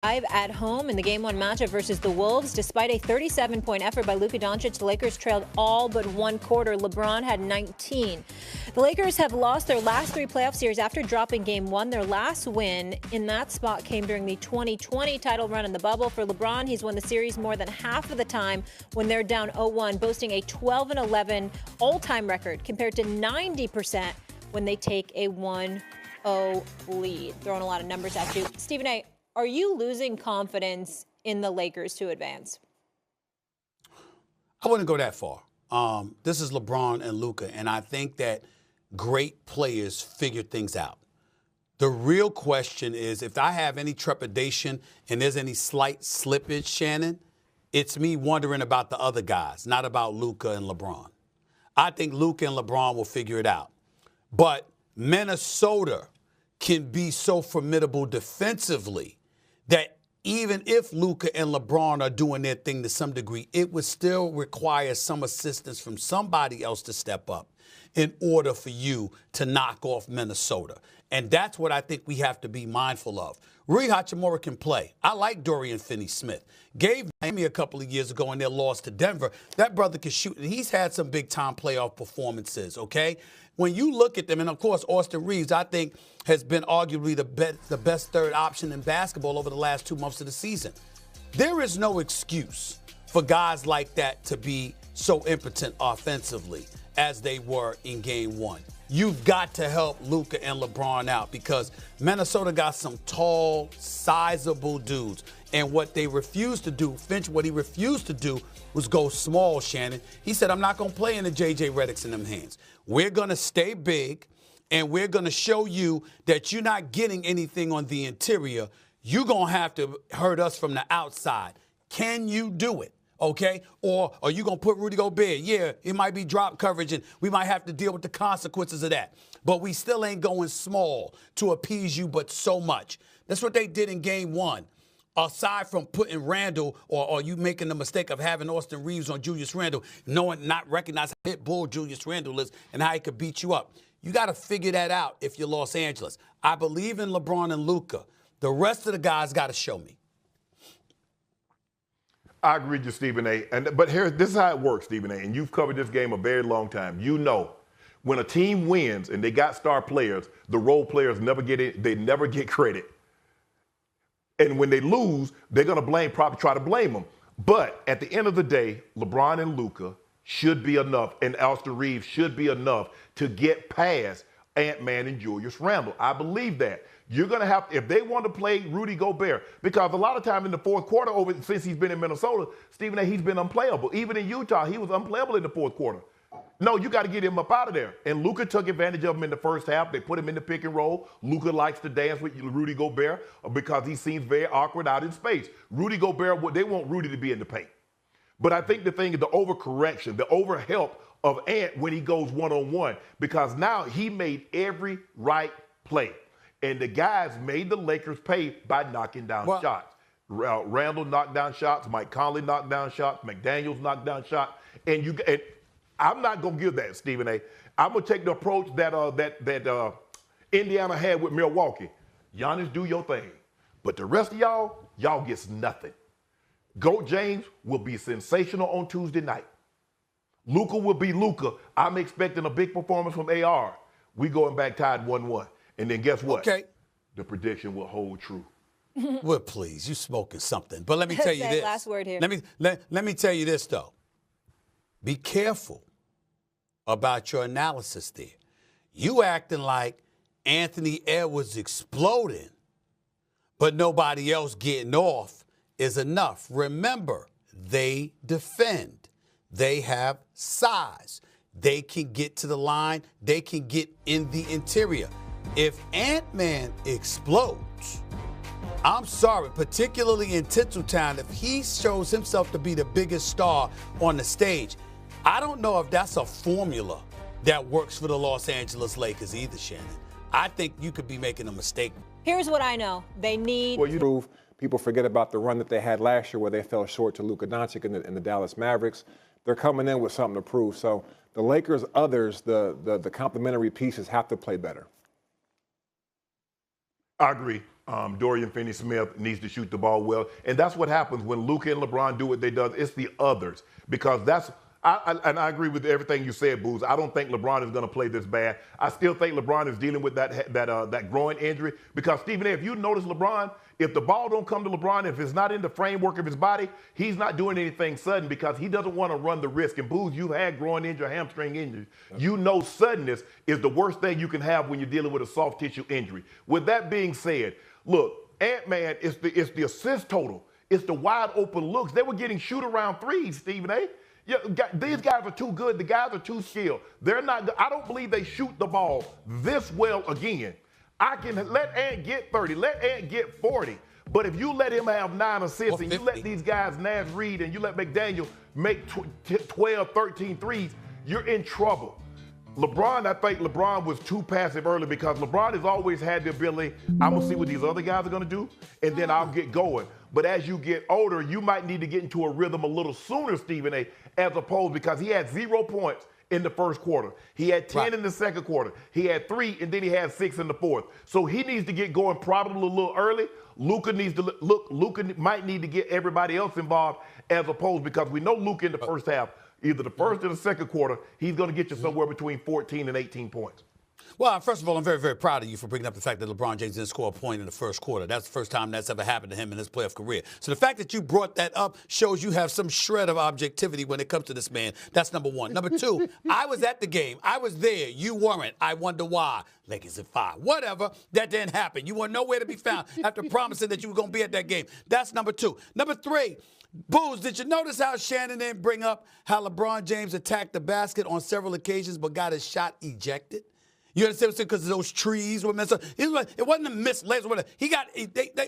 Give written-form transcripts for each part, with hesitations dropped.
At home in the Game 1 matchup versus the Wolves. Despite a 37-point effort by Luka Doncic, the Lakers trailed all but one quarter. LeBron had 19. The Lakers have lost their last 3 playoff series after dropping Game 1. Their last win in that spot came during the 2020 title run in the bubble. For LeBron, he's won the series more than half of the time when they're down 0-1, boasting a 12-11 all-time record compared to 90% when they take a 1-0 lead. Throwing a lot of numbers at you. Stephen A., are you losing confidence in the Lakers to advance? I wouldn't go that far. This is LeBron and Luka, and I think that great players figure things out. The real question is, if I have any trepidation and there's any slight slippage, Shannon, it's me wondering about the other guys, not about Luka and LeBron. I think Luka and LeBron will figure it out. But Minnesota can be so formidable defensively that even if Luka and LeBron are doing their thing to some degree, it would still require some assistance from somebody else to step up in order for you to knock off Minnesota. And that's what I think we have to be mindful of. Rui Hachimura can play. I like Dorian Finney-Smith. Gave Miami a couple of years ago in their loss to Denver. That brother can shoot, and he's had some big-time playoff performances, okay? When you look at them, and, of course, Austin Reeves, I think, has been arguably the best third option in basketball over the last 2 months of the season. There is no excuse for guys like that to be so impotent offensively as they were in Game 1. You've got to help Luka and LeBron out because Minnesota got some tall, sizable dudes. And what they refused to do, Finch, what he refused to do was go small, Shannon. He said, I'm not going to play in the J.J. Redicks in them hands. We're going to stay big, and we're going to show you that you're not getting anything on the interior. You're going to have to hurt us from the outside. Can you do it? Okay? Or are you going to put Rudy Gobert? Yeah, it might be drop coverage, and we might have to deal with the consequences of that. But we still ain't going small to appease you but so much. That's what they did in Game 1. Aside from putting Randall, or you making the mistake of having Austin Reeves on Julius Randle, not recognizing how pit bull Julius Randle is and how he could beat you up. You got to figure that out if you're Los Angeles. I believe in LeBron and Luka. The rest of the guys got to show me. I agree with you, Stephen A. But this is how it works, Stephen A. And you've covered this game a very long time. You know, when a team wins and they got star players, the role players never get it. They never get credit. And when they lose, they're going to probably try to blame them. But at the end of the day, LeBron and Luka should be enough, and Austin Reeves should be enough to get past Ant-Man and Julius Randle. I believe that. You're going to have, if they want to play Rudy Gobert, because a lot of time in the fourth quarter, since he's been in Minnesota, Stephen A., he's been unplayable. Even in Utah, he was unplayable in the fourth quarter. No, you got to get him up out of there. And Luka took advantage of him in the first half. They put him in the pick and roll. Luka likes to dance with Rudy Gobert because he seems very awkward out in space. Rudy Gobert, they want Rudy to be in the paint. But I think the thing is the overcorrection, the overhelp of Ant when he goes one-on-one, because now he made every right play. And the guys made the Lakers pay by knocking down shots. Randall knocked down shots. Mike Conley knocked down shots. McDaniels knocked down shots. And I'm not going to give that, Stephen A. I'm going to take the approach that Indiana had with Milwaukee. Giannis, do your thing. But the rest of y'all gets nothing. Goat James will be sensational on Tuesday night. Luka will be Luka. I'm expecting a big performance from AR. We going back tied 1-1. And then guess what? Okay. The prediction will hold true. Well, please, you smoking something. But let me tell you this. Last word here. Let me tell you this, though. Be careful about your analysis there. You acting like Anthony Edwards exploding, but nobody else getting off is enough. Remember, they defend. They have size. They can get to the line. They can get in the interior. If Ant-Man explodes, I'm sorry, particularly in Tinseltown, if he shows himself to be the biggest star on the stage, I don't know if that's a formula that works for the Los Angeles Lakers either, Shannon. I think you could be making a mistake. Here's what I know. They need... People forget about the run that they had last year where they fell short to Luka Doncic and the Dallas Mavericks. They're coming in with something to prove. So the Lakers, the complementary pieces have to play better. I agree. Dorian Finney-Smith needs to shoot the ball well. And that's what happens when Luka and LeBron do what they do. It's the others. Because and I agree with everything you said, Booz. I don't think LeBron is going to play this bad. I still think LeBron is dealing with that groin injury. Because, Stephen A., if you notice LeBron, if the ball don't come to LeBron, if it's not in the framework of his body, he's not doing anything sudden because he doesn't want to run the risk. And, Booz, you've had groin injury, hamstring injury. You know suddenness is the worst thing you can have when you're dealing with a soft tissue injury. With that being said, look, Ant-Man is the assist total. It's the wide open looks. They were getting shoot-around threes, Stephen A. Yeah, these guys are too good. The guys are too skilled. They're not. I don't believe they shoot the ball this well again. I can let Ant get 30, let Ant get 40. But if you let him have 9 assists and you let these guys, Nash Reed, and you let McDaniel make 12, 13 threes, you're in trouble. LeBron, I think LeBron was too passive early because LeBron has always had the ability, I'm going to see what these other guys are going to do, and then I'll get going. But as you get older, you might need to get into a rhythm a little sooner, Stephen A., as opposed because he had 0 points in the first quarter. He had 10 in the second quarter. He had 3, and then he had 6 in the fourth. So he needs to get going probably a little early. Luka needs to Luka might need to get everybody else involved as opposed because we know Luka in the first half, either the first or the second quarter, he's going to get you somewhere between 14 and 18 points. Well, first of all, I'm very, very proud of you for bringing up the fact that LeBron James didn't score a point in the first quarter. That's the first time that's ever happened to him in his playoff career. So the fact that you brought that up shows you have some shred of objectivity when it comes to this man. That's number one. Number two, I was at the game. I was there. You weren't. I wonder why. Lakers at 5. Whatever. That didn't happen. You were nowhere to be found after promising that you were going to be at that game. That's number two. Number three, Booz, did you notice how Shannon didn't bring up how LeBron James attacked the basket on several occasions but got his shot ejected? You understand what I'm saying? Because those trees were messed up. It wasn't a missed laser.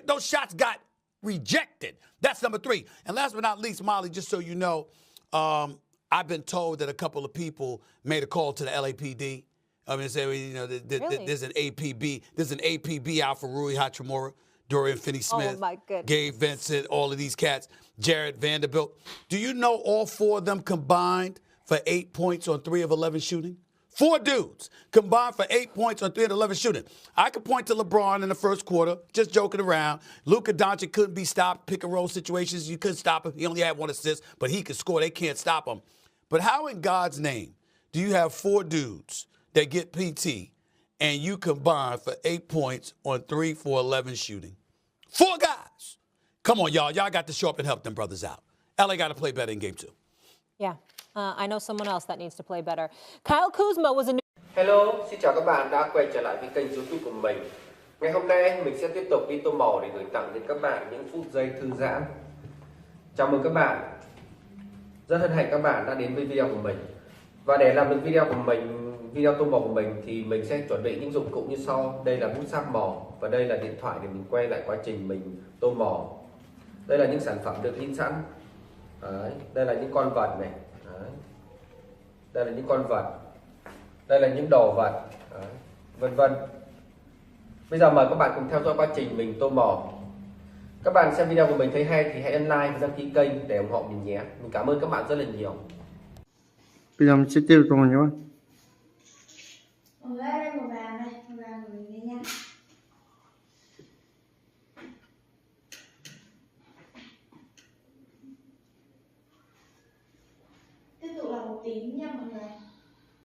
Those shots got rejected. That's number three. And last but not least, Molly, just so you know, I've been told that a couple of people made a call to the LAPD. I mean, say, you know, there's an APB out for Rui Hachimura, Dorian Finney-Smith, Gabe Vincent, all of these cats, Jared Vanderbilt. Do you know all 4 of them combined for 8 points on 3 of 11 shooting? 4 dudes combined for 8 points on 3 of 11 shooting. I could point to LeBron in the first quarter, just joking around. Luka-Doncic couldn't be stopped, pick-and-roll situations. You couldn't stop him. He only had 1 assist, but he could score. They can't stop him. But how in God's name do you have 4 dudes that get PT and you combine for 8 points on 3 for 11 shooting? 4 guys. Come on, y'all. Y'all got to show up and help them brothers out. LA got to play better in game 2. Yeah. I know someone else that needs to play better. Kyle Kuzma was a new... Hello, xin chào các bạn đã quay trở lại với kênh YouTube của mình. Ngày hôm nay mình sẽ tiếp tục đi tô màu để gửi tặng đến các bạn những phút giây thư giãn. Chào mừng các bạn. Rất hân hạnh các bạn đã đến với video của mình. Và để làm được video tô màu của mình thì mình sẽ chuẩn bị những dụng cụ như sau. Đây là bút sáp màu và đây là điện thoại để mình quay lại quá trình mình tô màu. Đây là những sản phẩm được in sẵn. Đấy, đây là những con vật này. Đấy. Đây là những con vật. Đây là những đồ vật. Đấy. Vân vân. Bây giờ mời các bạn cùng theo dõi quá trình mình tô màu. Các bạn xem video của mình thấy hay thì hãy ấn like và đăng ký kênh để ủng hộ mình nhé. Mình cảm ơn các bạn rất là nhiều. Bây giờ mình sẽ tiếp tục nhé. Ở đây màu vàng này, màu vàng của mình đây nha.